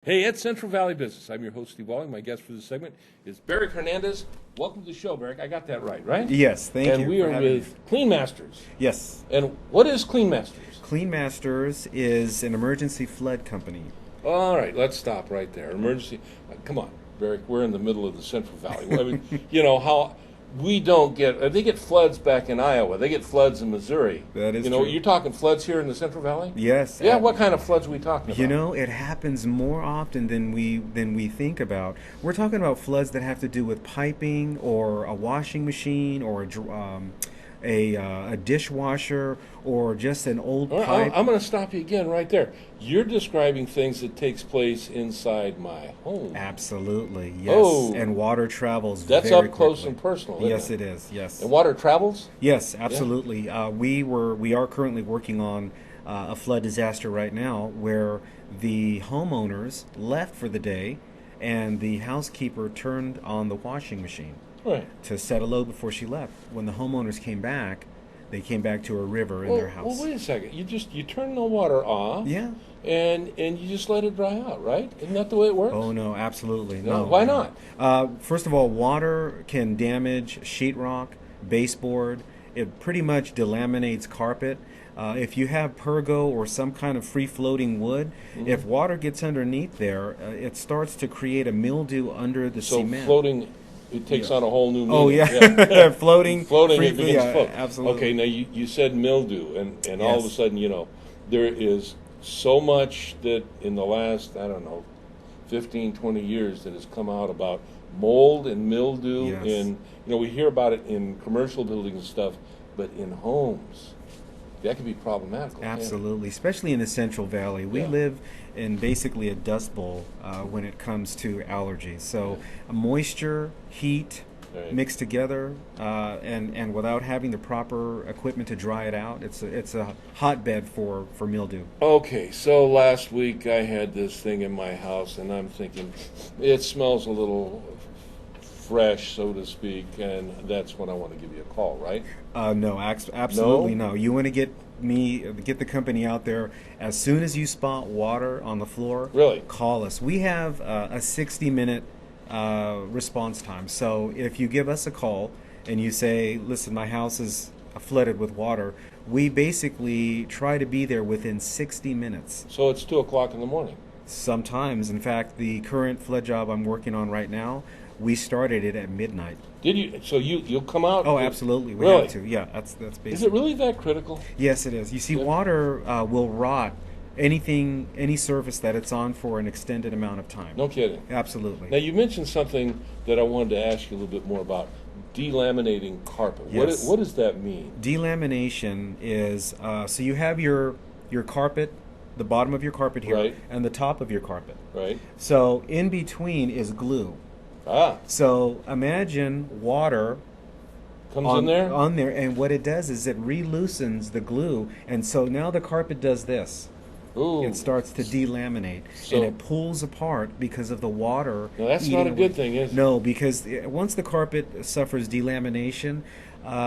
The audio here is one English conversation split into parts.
Hey, it's Central Valley Business. I'm your host, Steve Walling. My guest for this segment is Barak Hernandez. Welcome to the show, Barak. I got that right? Yes, thank you. And we are with Clean Masters. Yes. And what is Clean Masters? Clean Masters is an emergency flood company. All right, let's stop right there. Emergency. Come on, Barak. We're in the middle of the Central Valley. I mean, you know how we don't get. They get floods back in Iowa. They get floods in Missouri. That is true. true. You're talking floods here in the Central Valley? Yes. Yeah. What kind of floods are we talking about? You know, it happens more often than we think about. We're talking about floods that have to do with piping or a washing machine or a dishwasher or just an old pipe. I'm going to stop you again right there. You're describing things that takes place inside my home. Absolutely, yes. Oh. And water travels That's very up close quickly. and personal, isn't Yes, it? it is, yes. And water travels? Yes, absolutely. Yeah. We are currently working on a flood disaster right now where the homeowners left for the day and the housekeeper turned on the washing machine to set a load before she left. When the homeowners came back, they came back to a river in their house. Well, wait a second. You turn the water off. Yeah. And you just let it dry out, right? Isn't that the way it works? Oh, no, absolutely. No. No. Why not? First of all, water can damage sheetrock, baseboard. It pretty much delaminates carpet. If you have pergo or some kind of free-floating wood, if water gets underneath there, it starts to create a mildew under the cement. So floating, it takes on a whole new meaning. Oh, yeah. Floating, it begins to float. Absolutely. Okay, now you said mildew, and all of a Yes. sudden, there is so much that in the last, 15, 20 years that has come out about mold and mildew. Yes. And, we hear about it in commercial buildings and stuff, but in homes, that can be problematical. Absolutely, especially in the Central Valley. We live in basically a dust bowl when it comes to allergies. So moisture, heat mixed together, and without having the proper equipment to dry it out, it's a hotbed for mildew. Okay, so last week I had this thing in my house, and I'm thinking it smells a little fresh, so to speak, and that's when I want to give you a call, right? No, absolutely no. You want to get the company out there as soon as you spot water on the floor. Really? Call us. We have a 60-minute response time. So if you give us a call and you say, listen, my house is flooded with water, we basically try to be there within 60 minutes. So it's 2 o'clock in the morning? Sometimes. In fact, the current flood job I'm working on right now, we started it at midnight. Did you? So you'll come out? Oh, absolutely. We really? have to. Yeah, that's basically. Is it really that critical? Yes, it is. You see, water will rot any surface that it's on for an extended amount of time. No kidding. Absolutely. Now, you mentioned something that I wanted to ask you a little bit more about, delaminating carpet. Yes. What does that mean? Delamination is, so you have your carpet, the bottom of your carpet here, and the top of your carpet. Right. So in between is glue. So imagine water comes in there? On there, and what it does is it re-loosens the glue, and so now the carpet does this. Ooh. It starts to delaminate, and it pulls apart because of the water. Now that's not a good thing, is it? No, because once the carpet suffers delamination,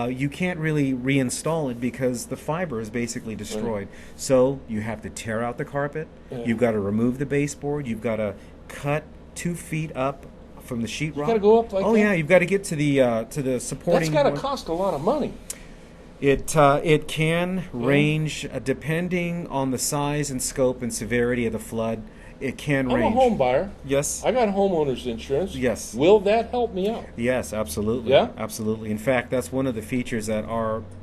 you can't really reinstall it because the fiber is basically destroyed. Right. So you have to tear out the carpet. You've got to remove the baseboard. You've got to cut 2 feet up from the sheetrock. You got to go up like that? Oh yeah, you've got to get to the supporting. That's got to cost a lot of money. It can range depending on the size and scope and severity of the flood. It can range. I'm a home buyer. Yes. I got homeowners insurance. Yes. Will that help me out? Yes, absolutely. Yeah? Absolutely. In fact, that's one of the features that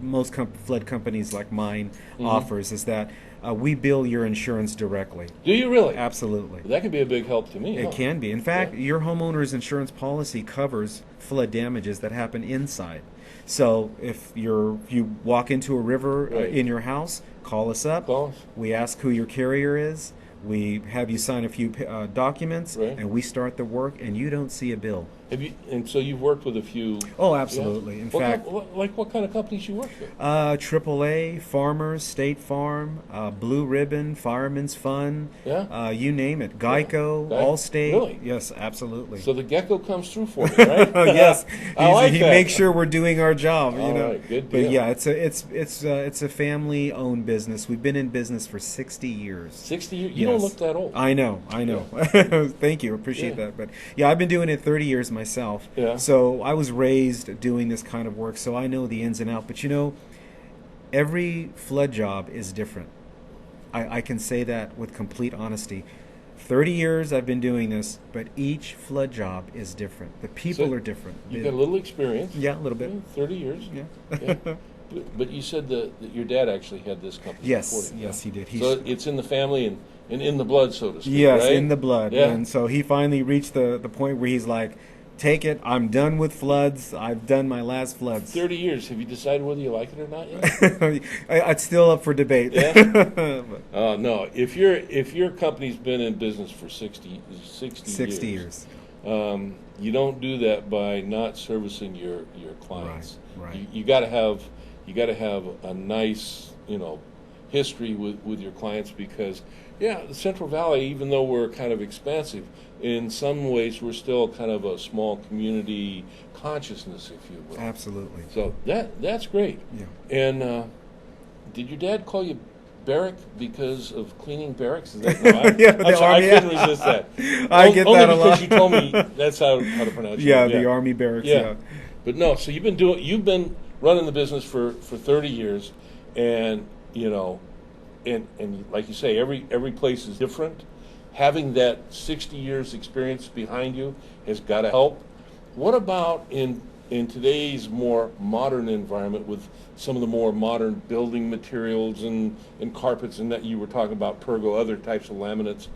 most flood companies like mine offers, is that we bill your insurance directly. Do you really? Absolutely. That could be a big help to me. It can be. In fact, your homeowner's insurance policy covers flood damages that happen inside. So if you walk into a river in your house, call us up. We ask who your carrier is. We have you sign a few documents, and we start the work, and you don't see a bill. And so you've worked with a few? Oh, absolutely. Yeah. In fact, what kind of companies you work with? AAA, Farmers, State Farm, Blue Ribbon, Fireman's Fund. Yeah. You name it. Geico, Allstate. Really? Yes, absolutely. So the gecko comes through for me, right? Oh yes. He makes sure we're doing our job. All right, good deal. But yeah, it's a family-owned business. We've been in business for 60 years. 60 years. don't Yes. look that old. I know. Thank you. Appreciate Yeah. that. But yeah, I've been doing it 30 years myself. Yeah. So I was raised doing this kind of work, so I know the ins and outs. But every flood job is different. I can say that with complete honesty. 30 years I've been doing this, but each flood job is different. The people So are different. You've got a little experience. Yeah, a little bit. 30 years. Yeah. Yeah. But you said that your dad actually had this company Yes, before you. yes, he did. So it's in the family and in the blood, so to speak, Yes, right? in the blood. Yeah. And so he finally reached the point where he's like, take it. I'm done with floods. I've done my last floods. 30 years. Have you decided whether you like it or not yet? It's still up for debate. Yeah? But No. If your company's been in business for 60 years. You don't do that by not servicing your clients. Right. You got to have a nice history with your clients, because the Central Valley, even though we're kind of expansive, in some ways we're still kind of a small community consciousness, if you will. Absolutely. So that's great. Yeah. And did your dad call you Barak because of cleaning barracks? Is that, no, I'm sorry, Army. I couldn't resist that. I get Only that a because lot. you told me that's how to pronounce it. Yeah, the Army barracks. Yeah. But no, so you've been running the business for 30 years, and and like you say, every place is different. Having that 60 years experience behind you has got to help. What about in today's more modern environment, with some of the more modern building materials and carpets, and that you were talking about, pergo, other types of laminates?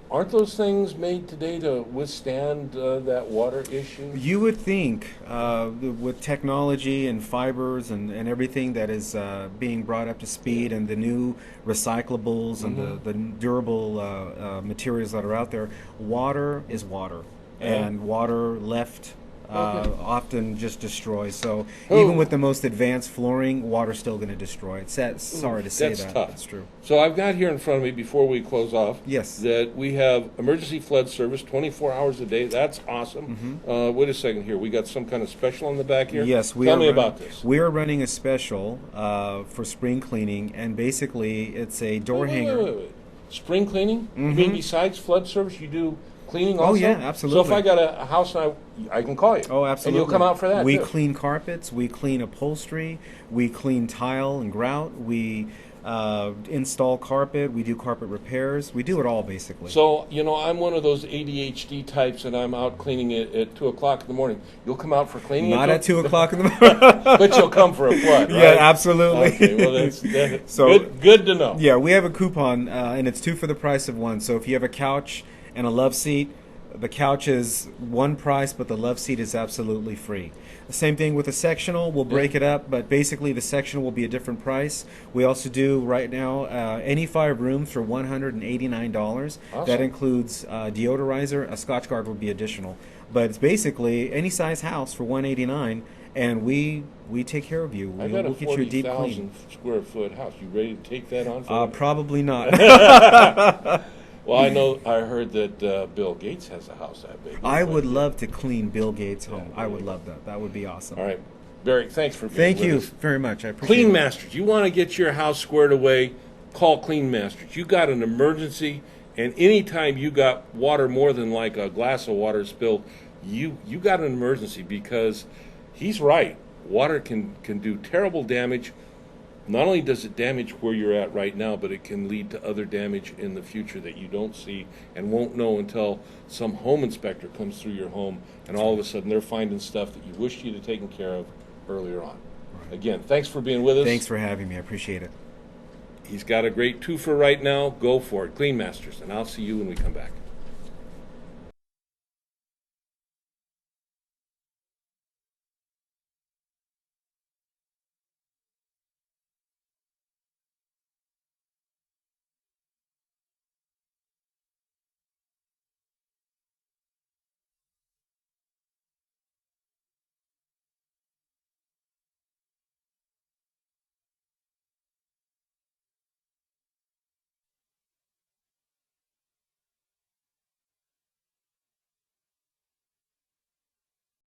Aren't those things made today to withstand that water issue? You would think with technology and fibers and everything that is being brought up to speed, and the new recyclables and the durable materials that are out there, water is water. And water left often just destroys. So even with the most advanced flooring, water's still going to destroy it. Sorry to say that's that. tough. That's true. So I've got here in front of me, before we close off, Yes. that we have emergency flood service 24 hours a day. That's awesome. Wait a second here. We got some kind of special on the back here? Yes, Tell me about this. We are running a special for spring cleaning, and basically it's a door hanger. Wait. Spring cleaning? You mean besides flood service, you do cleaning also? Oh, yeah, absolutely. So if I got a house and I can call you. Oh, absolutely. And you'll come out for that, We too. clean carpets, we clean upholstery, we clean tile and grout, we install carpet, we do carpet repairs, we do it all basically. So, I'm one of those ADHD types, and I'm out cleaning it at 2 o'clock in the morning. You'll come out for cleaning? Not at 2 o'clock in the morning. But you'll come for a flood, right? Yeah, absolutely. Okay, well, that's So- good to know. Yeah, we have a coupon, and it's 2 for the price of 1. So if you have a couch and a love seat, the couch is one price, but the love seat is absolutely free. The same thing with a sectional. We'll break it up, but basically the sectional will be a different price. We also do right now any 5 rooms for $189. Awesome. That includes deodorizer. A Scotch Guard would be additional. But it's basically any size house for $189, and we take care of you. I got a We'll get you a deep clean. 40,000 square foot house. You ready to take that on for me? Probably not. Well, I heard that Bill Gates has a house that big. I would love to clean Bill Gates' home. Yeah, I would love that. That would be awesome. All right. Barry, thanks for being Thank with you us. very much. I appreciate Clean it. Masters. You want to get your house squared away, call Clean Masters. You got an emergency, and anytime you got water more than like a glass of water spilled, you got an emergency, because he's right. Water can do terrible damage. Not only does it damage where you're at right now, but it can lead to other damage in the future that you don't see and won't know until some home inspector comes through your home, and all of a sudden they're finding stuff that you wished you'd have taken care of earlier on. Right. Again, thanks for being with us. Thanks for having me. I appreciate it. He's got a great twofer right now. Go for it. Clean Masters, and I'll see you when we come back.